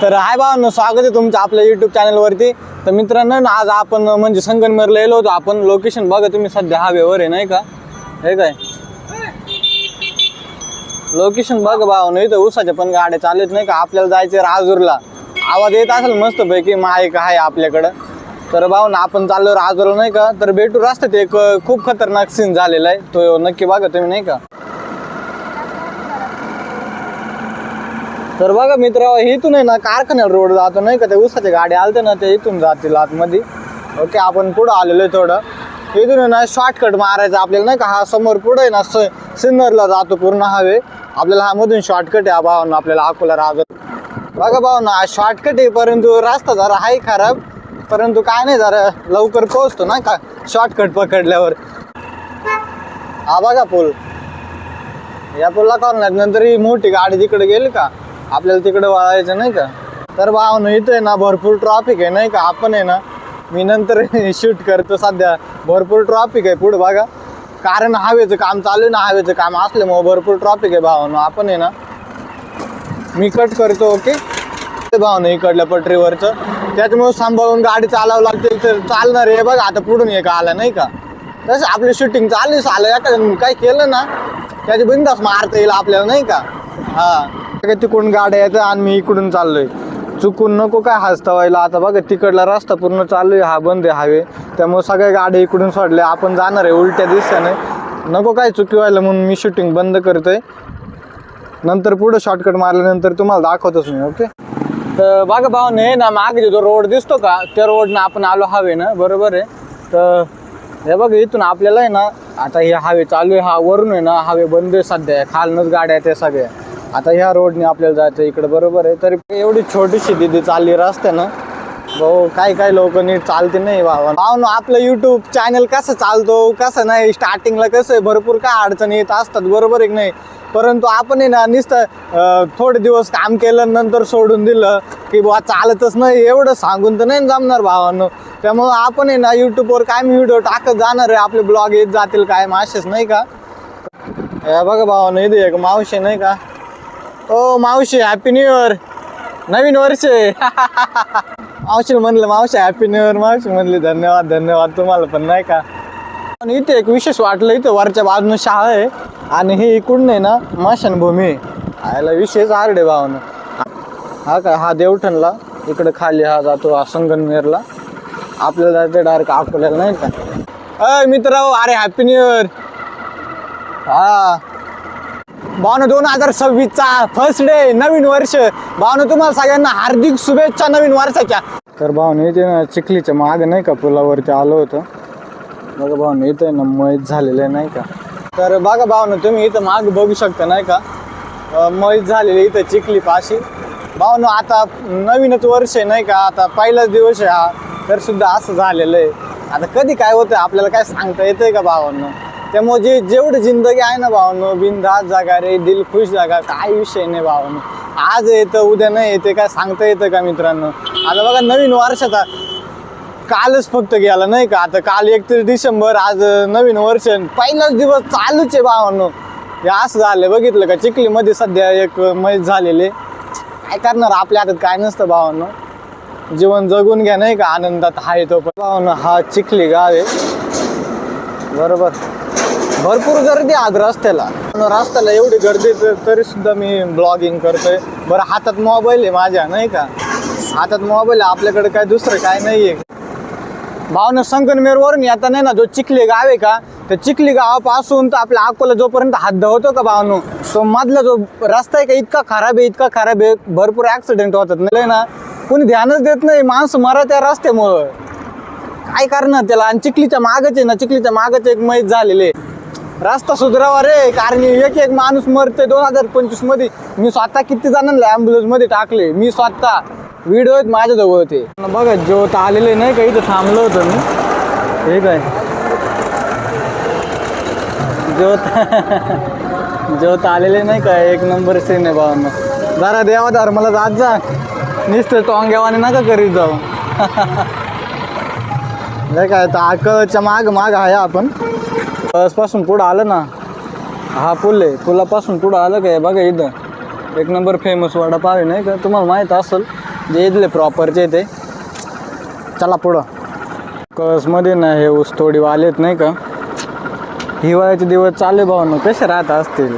तर हाय भावांनो, स्वागत आहे तुमचं आपल्या यूट्यूब चॅनलवरती. तर मित्रांनो, आज आपण म्हणजे संगमनेरला गेलो होतो. आपण लोकेशन बघा तुम्ही, सध्या हवेवर आहे नाही का, हे काय लोकेशन बघा भावांनो. इथं उसाच्या पण गाड्या चालत नाही का. आपल्याला जायचं राजूरला. आवाज येत असेल मस्त पैकी, माईक आहे आपल्याकडं. तर भावांनो, आपण चाललो राजूरला नाही का. तर भेटू रस्त्यात एक खूप खतरनाक सीन झालेला आहे, तो नक्की बघा तुम्ही नाही का. तर बघा मित्र, इथून आहे ना कारखान्या रोड जातो नाही का. त्या उसाच्या गाड्या आलते ना, ते इथून जातील आतमध्ये. ओके, आपण पुढं आलेलो आहे थोडं. इथून आहे ना शॉर्टकट मारायचा आपल्याला नाही का. हा समोर पुढे आहे ना सिन्नरला जातो पूर्ण हवे. आपल्याला हा मधून शॉर्टकट आहे भावांनो, आपल्याला अकोला राजूर. बघा भावांनो, हा शॉर्टकट आहे, परंतु रस्ता जरा आहे खराब. परंतु काय नाही, जरा लवकर पोहोचतो ना का शॉर्टकट पकडल्यावर. हा बघा पूल, या पुलला करून नंतर ही मोठी गाडी तिकडे गेली का आपल्याला तिकडे वळायचं नाही का. तर भावांनो, इथं आहे ना भरपूर ट्रॉफिक आहे नाही का. आपण आहे ना, मी नंतर शूट करतो. सध्या भरपूर ट्रॉफिक आहे पुढे बघा, कारण हवेचं काम चालू आहे ना. हवेचं काम असल्यामुळे भरपूर ट्रॉफिक आहे भावांनो. आपण आहे ना, मी कट करतो. ओके भावांनो, इकडल्या पटरीवरचं, त्याच्यामुळे सांभाळून गाडी चालावं लागते. तर चालणार आहे बघा. आता पुढून एक आला नाही का, तसं आपली शूटिंग चाललीच आलं. एखादं काय केलं ना, त्याची बिंदास मारता येईल आपल्याला नाही का. हा, तिकडून गाड्या येतात आणि मी इकडून चाललोय. चुकून नको काय हसता व्हायला. आता बघा तिकडला रस्ता पूर्ण चालू आहे, हा बंद आहे हायवे. त्यामुळे सगळ्या गाड्या इकडून सोडल्या. आपण जाणार आहे उलट्या दिशेने, नको काय चुकी व्हायला म्हणून मी शूटिंग बंद करतोय. नंतर पुढे शॉर्टकट मारल्यानंतर तुम्हाला दाखवतोच मी. ओके, तर बघा भावांनो, हे ना मागे जो रोड दिसतो का, त्या रोडनं आपण आलो हवे ना, बरोबर आहे. तर हे बघा, इथून आपल्याला आहे ना, आता हे हवे चालू आहे. हा वरून आहे ना हवे बंद आहे सध्या, खालनच गाड्या आहेत त्या सगळ्या. आता ह्या रोडने आपल्याला जायचं इकडे, बरोबर आहे. तरी एवढी छोटीशी दिदी चालली रस्त्यानं भाऊ. काय लोक नीट चालते नाही भावांनो. आपलं यूट्यूब चॅनल कसं चालतो कसं नाही, स्टार्टिंगला कसं आहे भरपूर काय अडचणी येत असतात, बरोबर आहे की नाही. परंतु आपण आहे ना नुसतं थोडे दिवस काम केलं नंतर सोडून दिलं की बुवा चालतच नाही, एवढं सांगून तर नाही जमणार भावांनो. त्यामुळं आपण आहे ना यूट्यूबवर काय व्हिडिओ टाकत जाणार आहे. आपले ब्लॉग येत जातील काय मासेच नाही का. हे बघा भावांनो, इथे एक मावशी नाही का. ओ मावशी, हॅपी न्यू इयर, नवीन वर्ष. मावशी म्हणलं, मावशी हॅपी न्यू इयर. मावशी म्हणली धन्यवाद धन्यवाद तुम्हाला पण नाही का. आणि इथे एक विशेष वाटलं, इथं वरच्या बाजूनं शाळा आहे आणि हे इकडून आहे ना स्मशानभूमी आहे. याला विशेष आरडे भावानं. हा काय, हा देवठणला इकडे खाली हा जातो, हा संगमनेरला. आपल्याला जायचं डायरेक्ट अकोल्याला नाही का. अय मित्र, अरे हॅपी न्यू इयर. हा भावना, 2026चा फर्स्ट डे, नवीन वर्ष. भावना, तुम्हाला सगळ्यांना हार्दिक शुभेच्छा नवीन वर्षाच्या. तर भावना, इथे ना चिखलीच्या मागे नाही का पुलावरती आलो होतं बघा भावना. इथे ना मैत झालेलं आहे नाही का. तर बघा भावना, तुम्ही इथं माग बघू शकता नाही का, मैत झालेली इथं चिखली पाशी भावना. आता नवीनच वर्ष आहे नाही का, आता पहिलाच दिवस आहे हा. तर सुद्धा असं झालेलं आहे. आता कधी काय होतं आपल्याला काय सांगता येतंय का भावांनो. त्यामुळे जेवढी जिंदगी आहे ना भावांनो, बिनधास्त जागा रे, दिल खुश जागा, काय विषय नाही भावांनो. आज येतं उद्या नाही येते, काय सांगता येतं का मित्रांनो. आता बघा नवीन वर्षाचा कालच फक्त गेला नाही का. आता काल 31 डिसेंबर, आज नवीन वर्ष, पहिलाच दिवस चालूच आहे भावांनो. हे असं झालं बघितलं का. चिखलीमध्ये सध्या एक मैत झालेले. काय करणार, आपल्या हातात काय नसतं भावांनो. जीवन जगून घ्या नाही का, आनंदात आहे तो पण भावांनो. हा चिखली गाव आहे बरोबर. भरपूर गर्दी आज रस्त्याला एवढी गर्दी तरी सुद्धा मी ब्लॉगिंग करतोय. बरं, हातात मोबाईल आहे माझ्या नाही का, हातात मोबाईल आहे. आपल्याकडे काय दुसरं काय नाही आहे भावना. संगमनेरवरून येता नाही ना, जो चिखली गाव आहे का, त्या चिखली गावापासून तर आपल्या अकोला जोपर्यंत हद्द होतो का भावनो, तो मधला जो रस्ता आहे का, इतका खराब आहे. भरपूर ॲक्सिडेंट होतात नाही ना, कोणी ध्यानच देत नाही. माणसं मरा त्या रस्त्यामुळं, काय करणार त्याला. आणि चिखलीच्या मागच आहे ना, चिखलीच्या मागच एक मैत झालेले. रस्ता सुधारावा रे, कारण एक माणूस मरते. 2025 मध्ये मी स्वतः किती जणांना ॲम्ब्युलन्स मध्ये टाकले, मी स्वतः. व्हिडिओ आहेत माझ्याजवळ होते बघा. ज्योत आलेले नाही का, इथं थांबलो होतो मी. हे काय ज्योत आलेले नाही का, एक नंबर सीन आहे भावांना. जरा देवा धर्माला जात जा, नुसतं टोंग्यावाने नका करीत जाऊ. काय तर अकलच्या माग आहे आपण. बसपासून पुढं आलं ना, हा पूल आहे. पुलापासून पुढं आलं काय बघा, इथं एक नंबर फेमस वडापाव आहे नाही का, तुम्हाला माहीत असेल. जे इथले प्रॉपरचे ते. चला पुढं. कळसमध्ये ना हे ऊस तोडी आलेत नाही का, हिवाळ्याचे दिवस चालू भाऊ कसे राहत असतील.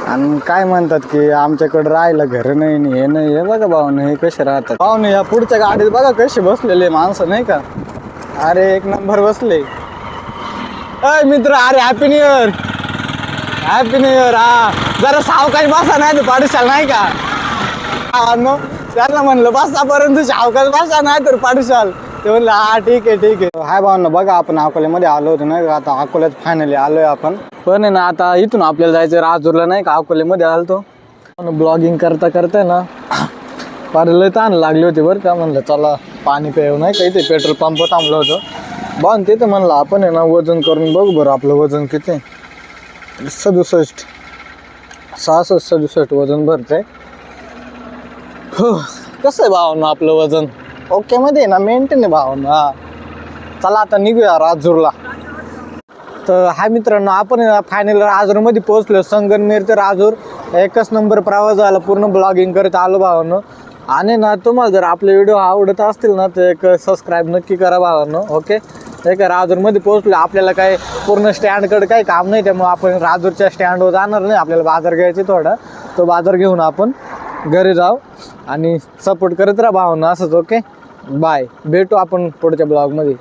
आणि काय म्हणतात की आमच्याकडे राहायला घर नाही आणि हे नाही. हे बघा भाऊन हे कसे राहतात. भाऊन या पुढच्या गाडीत बघा कसे बसलेले माणसं नाही का. अरे एक नंबर बसले. अय मित्र, अरे happy new year. Happy new year. हा जरा सावकाश बसा नाही तर पाडशाल नाही का. त्यांना म्हणलं बसा परंतु सावकाश बसा नाही तर पाडशाल. ते म्हणलं हा ठीक आहे ठीक आहे. हाय भावना, बघा आपण अकोल्यामध्ये आलो होतो नाही का. आता अकोल्यात फायनली आलोय आपण. पण आहे ना आता इथून आपल्याला जायचं राजूरला नाही का. अकोल्यामध्ये आलतो ब्लॉगिंग करता करता ना फार लय ताण लागली होती बरं का. म्हणलं चला पाणी प्याव नाही का. इथे पेट्रोल पंप थांबलं होतं बाण तिथं. म्हणलं आपण आहे ना वजन करून बघू बरं आपलं वजन किती. 67 67 वजन भरतंय. हो कसं आहे भावना आपलं वजन. ओके मध्ये ना मेंटेन आहे भावना. हा चला आता निघूया राजूरला. तर हा मित्रांनो आपण फायनल राजूरमध्ये पोहोचलो. संगमनेर ते राजूर एकच नंबर प्रवास झाला. पूर्ण ब्लॉगिंग करत आलो भावांनो. आणि ना तुम्हाला जर आपले व्हिडिओ आवडत असतील ना तर एक सबस्क्राईब नक्की करा भावांनो. ओके एक राजूरमध्ये पोहोचलो. आपल्याला काय पूर्ण स्टँडकडे काही काम नाही त्यामुळे आपण राजूरच्या स्टँडवर जाणार नाही. आपल्याला बाजार घ्यायचे थोडा. तो बाजार घेऊन आपण घरी जाऊ आणि सपोर्ट करत राहा भावांनो असंच. ओके बाय, भेटू आपण पुढच्या ब्लॉगमध्ये.